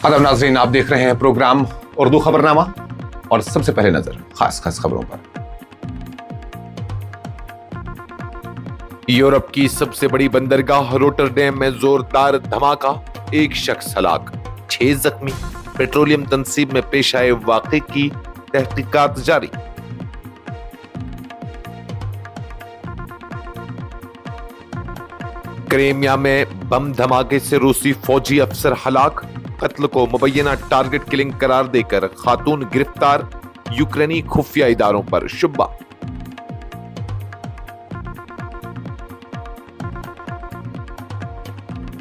आदाब नाज़रीन, आप देख रहे हैं प्रोग्राम उर्दू खबरनामा और सबसे पहले नजर खास खबरों पर। यूरोप की सबसे बड़ी बंदरगाह रोटरडैम में जोरदार धमाका, एक शख्स हलाक, 6 जख्मी। पेट्रोलियम तंसीब में पेश आए वाक़े की तहकीकात जारी। क्रीमिया में बम धमाके से रूसी फौजी अफसर हलाक, कत्ल को मुबैना टारगेट किलिंग करार देकर खातून गिरफ्तार। यूक्रेनी खुफिया इदारों पर शुब्बा।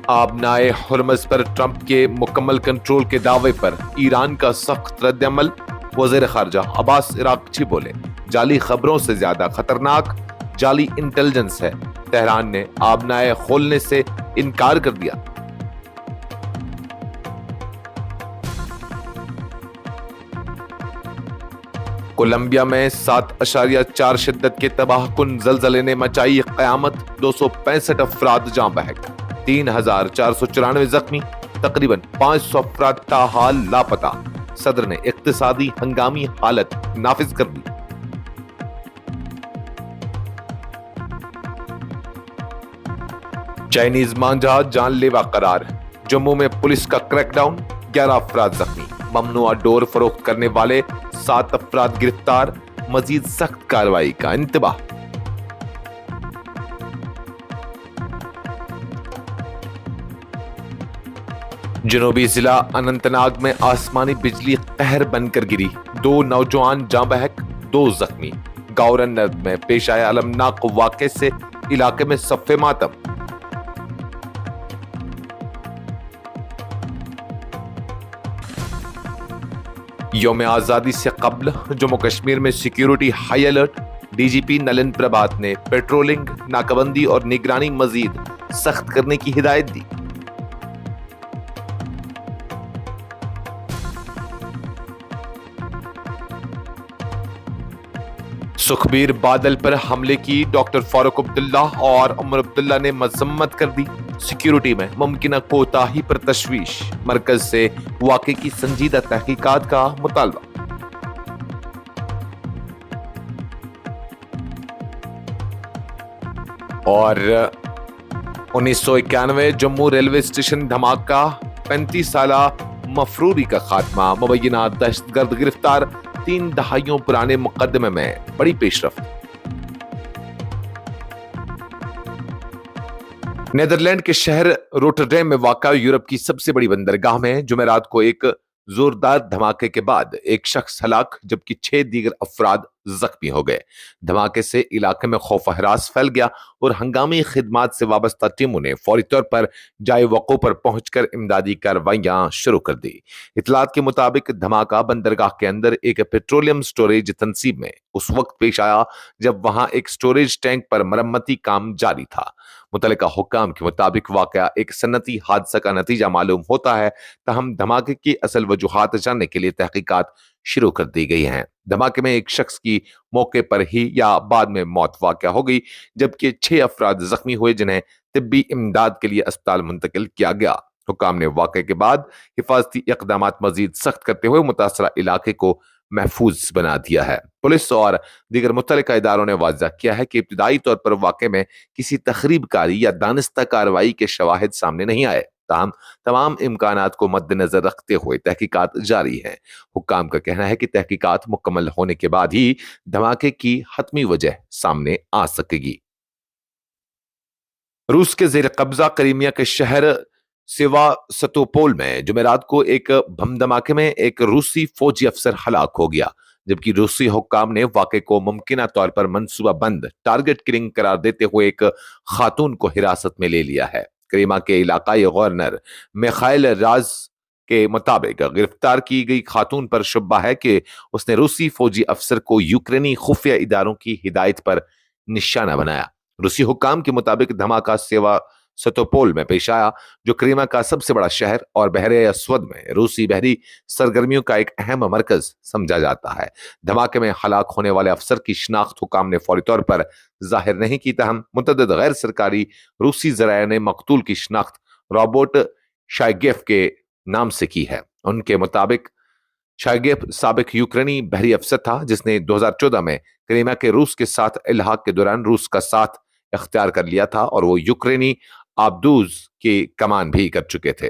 आबनाए हुर्मज़ पर ट्रंप के मुकम्मल कंट्रोल के दावे पर ईरान का सख्त रद्द-ए-अमल। वज़ीर ख़ारजा अब्बास इराक़ची बोले, जाली खबरों से ज्यादा खतरनाक जाली इंटेलिजेंस है। तेहरान ने आबनाए खोलने से इनकार कर दिया। कोलंबिया में 7.4 शिद्दत के तबाहकुन ज़लज़ले ने मचाई क़यामत, 265 अफराद जाँ बहक, 3,494 जख्मी, तकरीबन 500 अफराद ताहाल लापता। सदर ने इक्तिसादी हंगामी हालत नाफिज कर दी। चाइनीज मांझा जानलेवा करार, जम्मू में पुलिस का क्रैकडाउन, 11 अफराद जख्मी। ममनुआ डोर फरोख्त करने वाले 7 अफराद गिरफ्तार, मजीद सख्त कार्रवाई का इंतबाह। जनूबी जिला अनंतनाग में आसमानी बिजली कहर बनकर गिरी, 2 नौजवान जाँ बहक, 2 जख्मी। गौरन में पेश आया अलमनाक वाक़े से इलाके में सफ़े मातम। यौम आजादी से कबल जम्मू कश्मीर में security high alert. DGP Nalin Prabhat ने पेट्रोलिंग, नाकाबंदी और निगरानी मजीद सख्त करने की हिदायत दी। सुखबीर बादल पर हमले की डॉक्टर फारूक अब्दुल्ला और उमर अब्दुल्ला ने मजम्मत कर दी। सिक्योरिटी में मुमकिन कोताही पर तशवीश, मरकज से वाक़े की संजीदा तहकीकात का मुतालबा। और 1991 जम्मू रेलवे स्टेशन धमाका, 35 साला मफरूरी का खात्मा, मुबैना दहशतगर्द गिरफ्तार। 3 दहाइयों पुराने मुकदमे में बड़ी पेशरफ्त। नीदरलैंड के शहर रोटरडैम में वाक़ा यूरोप की सबसे बड़ी बंदरगाह में जुमेरात को एक जोरदार धमाके के बाद एक शख्स हलाक, जबकि 6 दीगर अफराद जख्मी हो गए। धमाके से इलाके में खौफ हरास फैल गया और हंगामी खिदमात से वाबस्ता टीमों ने फौरी तौर पर जाए वक़ू पर पहुंचकर इमदादी कार्रवाइयां शुरू कर दी। इतलात के मुताबिक धमाका बंदरगाह के अंदर एक पेट्रोलियम स्टोरेज तंसीब में उस वक्त पेश आया जब वहां एक स्टोरेज टैंक पर मरम्मती काम जारी था। मुतल्लिका हुक्काम के मुताबिक वाक़या एक सन्नती हादसा का नतीजा मालूम होता है, तहम धमाके की असल वजूहात जानने के लिए तहकीकात शुरू कर दी गई हैं। धमाके में एक शख्स की मौके पर ही या बाद में मौत वाक़या हो गई, जबकि 6 अफराद जख्मी हुए, जिन्हें तिब्बी इमदाद के लिए अस्पताल मुंतकिल किया गया। हुक्काम ने वाक़े के बाद हिफाजती इक़दामात मजीद सख्त करते हुए मुतासरा इलाके को महफूज बना दिया है। पुलिस और दीगर मुतल्लिका इदारों ने वाज़ा किया है कि इब्तिदाई तौर पर वाक़े में किसी तखरीबकारी या दानिस्ता कार्रवाई के शवाहिद सामने नहीं आए, ताहम तमाम इम्कानात को मद्देनजर रखते हुए तहकीकात जारी है। हुक्काम का कहना है कि तहकीकात मुकम्मल होने के बाद ही धमाके की हतमी वजह सामने आ सकेगी। रूस के जेर कब्जा क्रीमिया के शहर सेवास्तोपोल में जुमेरात को एक बम धमाके में एक रूसी फौजी अफसर हलाक हो गया, जबकि रूसी हुक्काम ने वाक़े को मुमकिना तौर पर मंसूबा बंद टारगेट किलिंग करार देते हुए एक खातून को हिरासत में ले लिया है। क्रीमा के इलाकाई गवर्नर मिखाइल राज के मुताबिक गिरफ्तार की गई खातून पर शुब्बा है कि उसने रूसी फौजी अफसर को यूक्रेनी खुफिया इदारों की हिदायत पर निशाना बनाया। रूसी हुक्काम के मुताबिक धमाका सेवास्तोपोल में पेश आया, जो क्रीमा का सबसे बड़ा शहर और बहरे अस्वद में रूसी बहरी सरगर्मियों का एक अहम मरकज समझा जाता है। धमाके में हलाक होने वाले अफसर की शिनाख्त हुक्काम ने फौरी तौर पर जाहिर नहीं की, तहम मुतअद्दिद गैर सरकारी रूसी जराया ने मकतूल की शिनाख्त रॉबर्ट शाइगेफ के नाम से की है। उनके मुताबिक शागिब साबिक यूक्रेनी बहरी अफसर था जिसने 2014 में क्रीमिया के रूस के साथ इल्हाक के दौरान रूस का साथ इख्तियार कर लिया था और वो यूक्रेनी आबदूज की कमान भी कर चुके थे।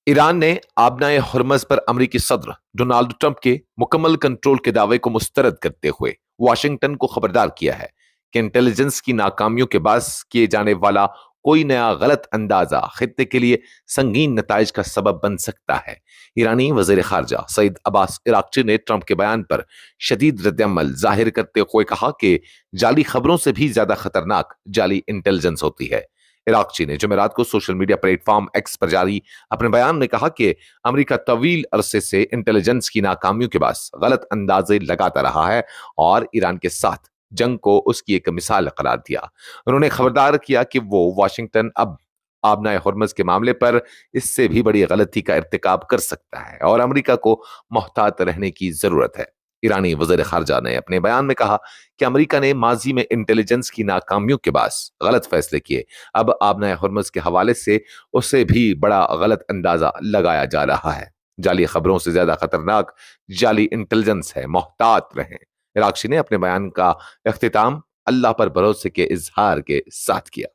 ईरान ने आबनाए हुर्मज पर अमरीकी सदर डोनाल्ड ट्रंप के मुकम्मल कंट्रोल के दावे को मुस्तरद करते हुए वाशिंगटन को खबरदार किया है कि इंटेलिजेंस की नाकामियों के बाद किए जाने वाला कोई नया गलत अंदाजा खित्ते के लिए संगीन नताइज का सबब बन सकता है। ईरानी वजीर खारजा सईद अब्बास इराक्ची ने ट्रंप के बयान पर शदीद रद्दअमल जाहिर करते हुए कहा कि जाली खबरों से भी ज्यादा खतरनाक जाली इंटेलिजेंस होती है। इराक्ची ने जुमेरात को सोशल मीडिया प्लेटफॉर्म एक्स पर जारी अपने बयान में कहा कि अमेरिका तवील अरसे से इंटेलिजेंस की नाकामियों के बाद गलत अंदाजे लगाता रहा है और ईरान के साथ जंग को उसकी एक मिसाल करार दिया। उन्होंने खबरदार किया कि वो वाशिंगटन अब आबनाए हुर्मज के मामले पर इससे भी बड़ी गलती का इर्तिकाब कर सकता है और अमेरिका को मोहतात रहने की जरूरत है। ईरानी वज़ीर खारजा ने अपने बयान में कहा कि अमेरिका ने माजी में इंटेलिजेंस की नाकामियों के बाद गलत फैसले किए। अब आबनाए हुर्मज के हवाले से उसे भी बड़ा गलत अंदाजा लगाया जा रहा है। जाली खबरों से ज्यादा खतरनाक जाली इंटेलिजेंस है, मोहतात रहें। इराक्शी ने अपने बयान का इख्तिताम अल्लाह पर भरोसे के इजहार के साथ किया।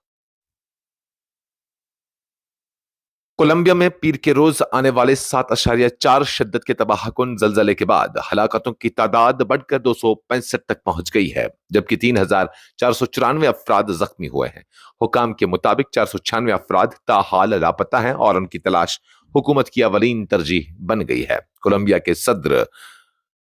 कोलंबिया में पीर के रोज आने वाले 7.4 शिद्दत के तबाहकुन जलजले के बाद हलाकतों की तादाद बढ़कर 265 तक पहुंच गई है, जबकि 3,494 अफराद जख्मी हुए हैं। हुकाम के मुताबिक 496 अफराद ताहाल लापता हैं और उनकी तलाश हुकूमत की अवलीन तरजीह बन गई है। कोलंबिया के सदर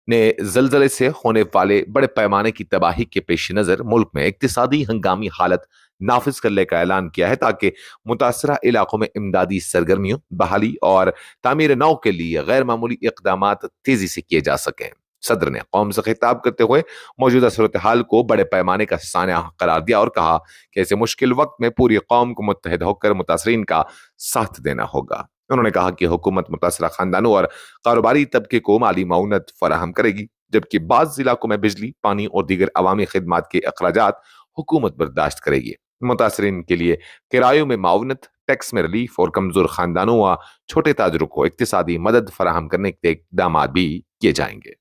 ने जलजले से होने वाले बड़े पैमाने की तबाही के पेश नजर मुल्क में इक्तिसादी हंगामी हालत नाफिज करने का ऐलान किया है ताकि मुतासरा इलाकों में इमदादी सरगर्मियों, बहाली और तामीर नौ के लिए गैर मामूली इकदाम तेजी से किए जा सकें। सदर ने कौम से खिताब करते हुए मौजूदा सूरत हाल को बड़े पैमाने का सान्या करार दिया और कहा कि ऐसे मुश्किल वक्त में पूरी कौम को मुत्तहिद होकर मुतासरीन का साथ देना होगा। उन्होंने कहा कि हुकूमत मुतासरा खानदानों और कारोबारी तबके को माली माउनत फराहम करेगी, जबकि बाज़ इलाकों में बिजली, पानी और दीगर अवामी खिदमात के अखराजात हुकूमत बर्दाश्त करेगी। मुतासरीन के लिए किरायों में माउनत, टैक्स में रिलीफ और कमजोर खानदानों व छोटे ताजरों को इक्तिसादी मदद फराहम करने के इकदाम भी किए जाएंगे।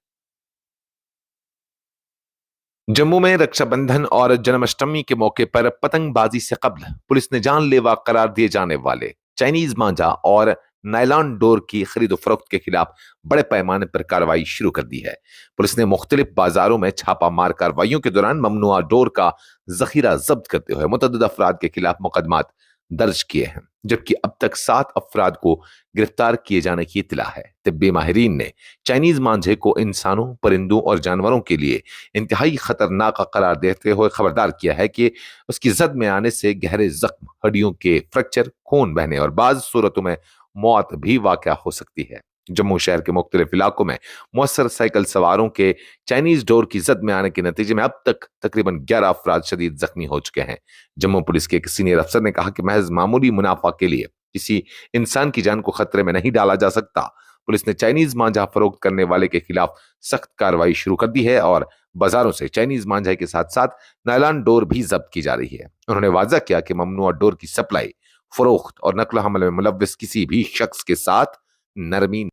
जम्मू में रक्षाबंधन और जन्माष्टमी के मौके पर पतंगबाजी से कबल पुलिस ने जानलेवा करार दिए जाने वाले चाइनीज मांझा और नायलॉन डोर की खरीद फरोख्त के खिलाफ बड़े पैमाने पर कार्रवाई शुरू कर दी है। पुलिस ने मुख्तलिफ बाजारों में छापा मार कार्रवाइयों के दौरान ममनुआ डोर का जखीरा जब्त करते हुए मुतअद्दिद अफराद के खिलाफ मुकदमात दर्ज किए हैं, जबकि अब तक 7 अफराद को गिरफ्तार किए जाने की इत्तला है। तिब्बी माहिरीन ने चाइनीज मांझे को इंसानों, परिंदों और जानवरों के लिए इंतहाई खतरनाक करार देते हुए खबरदार किया है कि उसकी जद में आने से गहरे जख्म, हड्डियों के फ्रैक्चर, खून बहने और बाज सूरतों में मौत भी वाक़या हो सकती है। जम्मू शहर के मुख्तलिफ इलाकों में मुअस्सर साइकिल सवारों के चाइनीज डोर की जद में आने के नतीजे में अब तक तकरीबन 11 अफराद शदीद जख्मी हो चुके हैं। जम्मू पुलिस के एक सीनियर अफसर ने कहा कि महज मामूली मुनाफा के लिए किसी इंसान की जान को खतरे में नहीं डाला जा सकता। पुलिस ने चाइनीज मांझा फरोख्त करने वाले के खिलाफ सख्त कार्रवाई शुरू कर दी है और बाजारों से चाइनीज मांझा के साथ साथ नायलॉन डोर भी जब्त की जा रही है। उन्होंने वाज़ा किया कि ममनुआ डोर की सप्लाई, फरोख्त और नकल हमल में मुलव्विस किसी भी शख्स के साथ नरमी।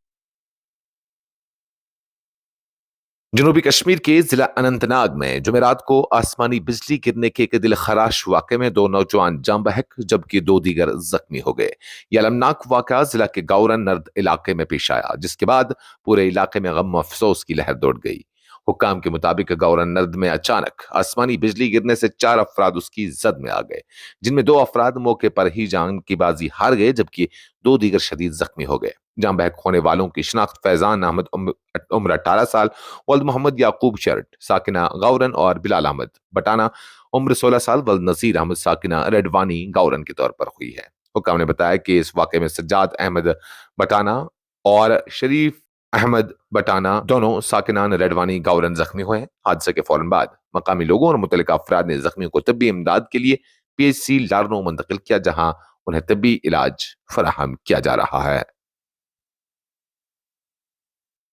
जनूबी कश्मीर के जिला अनंतनाग में जुमेरात को आसमानी बिजली गिरने के एक दिल खराश वाक़े में 2 नौजवान जाम बहक जबकि 2 दीगर जख्मी हो गए। यह अलमनाक वाक़या जिला के गौरन नर्द इलाके में पेश आया, जिसके बाद पूरे इलाके में गम अफसोस की लहर दौड़ गई। हुक्काम के मुताबिक गौरन नर्द में अचानक आसमानी बिजली गिरने से 4 अफराद उसकी जद में आ गए, जिनमें 2 अफराद मौके पर ही जान की बाजी हार गए जबकि 2 दीगर शदीद जख्मी हो गए। जाम बहक होने वालों की शिनाख्त फैजान अहमद उम्र 18 साल, वल्द मोहम्मद याकूब शर्ट साकिना गौरन और बिलाल अहमद बटाना उम्र 16 साल, वल्द नसीर अहमद साकिना रेडवानी गौरन के तौर पर हुई है। हुक्काम ने बताया कि इस वाक़े में सज्जाद अहमद बटाना और शरीफ अहमद बटाना दोनों साकिनान रेडवानी गौरन जख्मी हुए हैं। हादसे के फौरन बाद मकामी लोगों और मुतल्लिका अफराद ने जख्मियों को तब्बी इमदाद के लिए PHC लारनो मुंतकिल किया, जहां उन्हें तब्बी इलाज फराहम किया जा रहा है।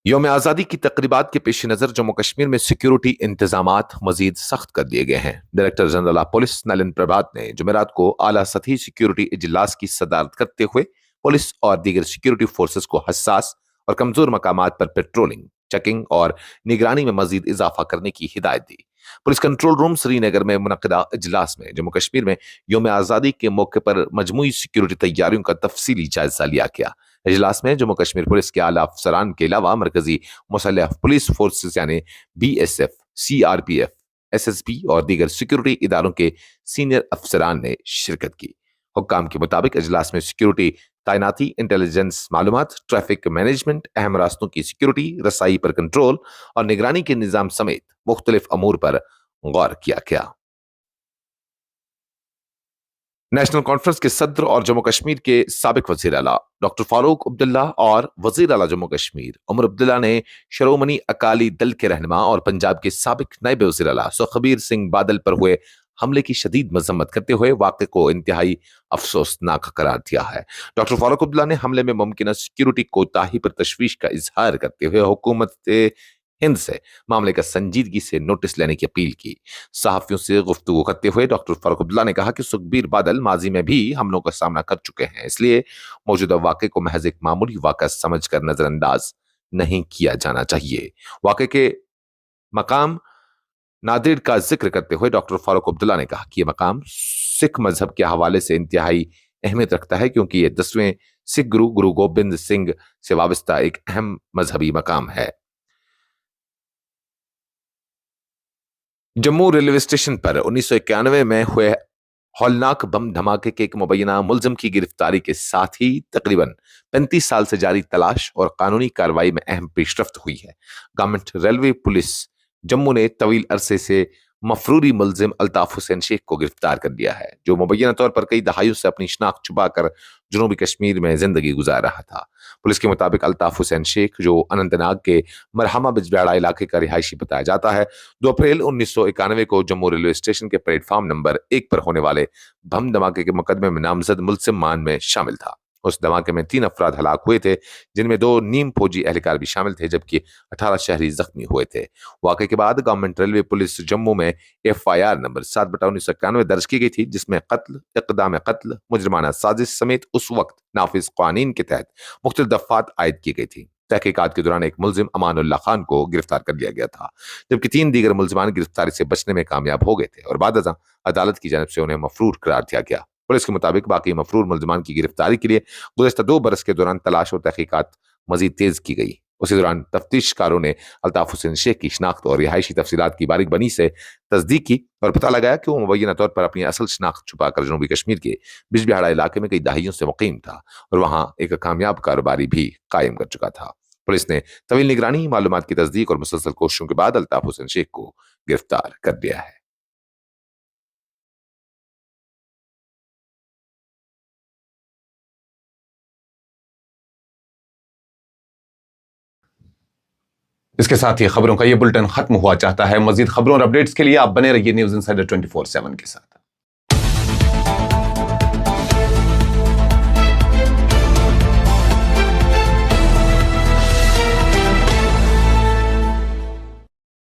यौम आज़ादी की तकरीबात के पेश नज़र जम्मू कश्मीर में सिक्योरिटी इंतजामात मजीद सख्त कर दिए गए हैं। Director general police Nalin Prabhat ने जुमेरात को आला सतही सिक्योरिटी इजलास की सदारत करते हुए पुलिस और दीगर सिक्योरिटी फोर्सेस को हसास और कमजोर मकामात पर पेट्रोलिंग, चेकिंग और निगरानी में मजीद इजाफा करने की हिदायत दी। पुलिस कंट्रोल रूम श्रीनगर में मुनक़दा इजलास में जम्मू कश्मीर में यौम आज़ादी के मौके पर मजमूई सिक्योरिटी तैयारियों का तफसीली जायजा लिया गया। इजलास में जम्मू कश्मीर पुलिस के आला अफसरान के अलावा मरकजी मुसल्लह पुलिस फोर्सेस यानी BSF, CRPF, SSB और दीगर सिक्योरिटी इदारों के सीनियर अफसरान ने शिरकत की। हुक्काम के मुताबिक इजलास में सिक्योरिटी तैनाती, इंटेलिजेंस मालूमात, ट्रैफिक मैनेजमेंट, अहम रास्तों की सिक्योरिटी, रसाई पर कंट्रोल और निगरानी के निजाम समेत मुख्तलिफ अमूर पर गौर किया गया। नेशनल कॉन्फ्रेंस के सदर और जम्मू कश्मीर के साबिक वजीर आला डॉक्टर फारूक अब्दुल्ला और वजीर आला जम्मू कश्मीर उमर अब्दुल्ला ने शिरोमणि अकाली दल के रहनुमा और पंजाब के साबिक नायब वजीर आला सुखबीर सिंह बादल पर हुए हमले की शदीद मजम्मत करते हुए वाक़े को इंतहाई अफसोसनाक करार दिया है। डॉक्टर फारूक अब्दुल्ला ने हमले में मुमकिन सिक्योरिटी कोताही पर तशवीश का इजहार करते हुए हुकूमत हिंद से मामले का संजीदगी से नोटिस लेने की अपील की। सहाफियों से गुफ्तगू करते हुए डॉक्टर फारूक अब्दुल्ला ने कहा कि सुखबीर बादल माजी में भी हमलों का सामना कर चुके हैं, इसलिए मौजूदा वाक़े को महज एक मामूली वाक़ा समझकर नजरअंदाज नहीं किया जाना चाहिए। वाक़े के मकाम नादिर का जिक्र करते हुए डॉक्टर फारूक अब्दुल्ला ने कहा कि यह मकाम सिख मजहब के हवाले से इंतहाई अहमियत रखता है, क्योंकि यह 10वें सिख गुरु गुरु गोबिंद सिंह से वाबस्ता एक अहम मजहबी मकाम है। जम्मू रेलवे स्टेशन पर 1991 में हुए हौलनाक बम धमाके के एक मुबैना मुलजिम की गिरफ्तारी के साथ ही तकरीबन 35 साल से जारी तलाश और कानूनी कार्रवाई में अहम पेशरफ्त हुई है। गवर्नमेंट रेलवे पुलिस जम्मू ने तवील अरसे से मफरूरी मुलजिम अल्ताफ हुसैन शेख को गिरफ्तार कर लिया है, जो मुबैना तौर पर कई दहाइयों से अपनी शनाख्त छुपाकर जनूबी कश्मीर में जिंदगी गुजार रहा था। पुलिस के मुताबिक अल्ताफ हुसैन शेख, जो अनंतनाग के मरहमा बिजबियाड़ा इलाके का रिहायशी बताया जाता है, 2 अप्रैल 1991 को जम्मू रेलवे स्टेशन के प्लेटफॉर्म नंबर 1 पर होने वाले बम धमाके के मुकदमे में नामजद मुलजिम मान में शामिल था। उस धमाके में 3 अफराद हलाक हुए थे, जिनमें 2 नीम फौजी एहलकार भी शामिल थे, जबकि 18 शहरी जख्मी हुए थे। वाक़े के बाद गवर्नमेंट रेलवे पुलिस जम्मू में FIR नंबर 7/1991 दर्ज की गई थी, जिसमें कत्ल, इक़दाम कत्ल, मुजरमाना साजिश समेत उस वक्त नाफिज कानून के तहत मुख्तलिफ दफ़ात आयद की गई थी। तहकीकात के दौरान एक मुलजिम अमानुल्लाह खान को गिरफ्तार कर लिया गया था, जबकि 3 दीगर मुलजिमान गिरफ्तारी से बचने में कामयाब हो गए थे और बाद अज़ां अदालत की जानब से उन्हें मफरूर करार दिया गया। पुलिस के मुताबिक बाकी मफरूर मुलजिमान की गिरफ्तारी के लिए गुज़श्ता 2 बरस के दौरान तलाश और तहकीकात मजीद तेज की गई। उसी दौरान तफ्तीशकारों ने अल्ताफ हुसैन शेख की शनाख्त और रिहायशी तफसीलात की बारीक बनी से तस्दीक की और पता लगाया कि वो मुबैना तौर पर अपनी असल शनाख्त छुपाकर जनूबी कश्मीर के बिजबिहाड़ा इलाके में कई दहाइयों से मुकीम था और वहां एक कामयाब कारोबारी भी कायम कर चुका था। पुलिस ने तवील निगरानी, मालूमात की तस्दीक और मुसलसल कोशिशों के बाद अल्ताफ हुसैन शेख को गिरफ्तार कर लिया है। इसके साथ ही खबरों का ये बुलेटिन खत्म हुआ चाहता है। मजीद खबरों और अपडेट्स के लिए आप बने रहिए न्यूज़ इंसाइडर 24/7 के साथ।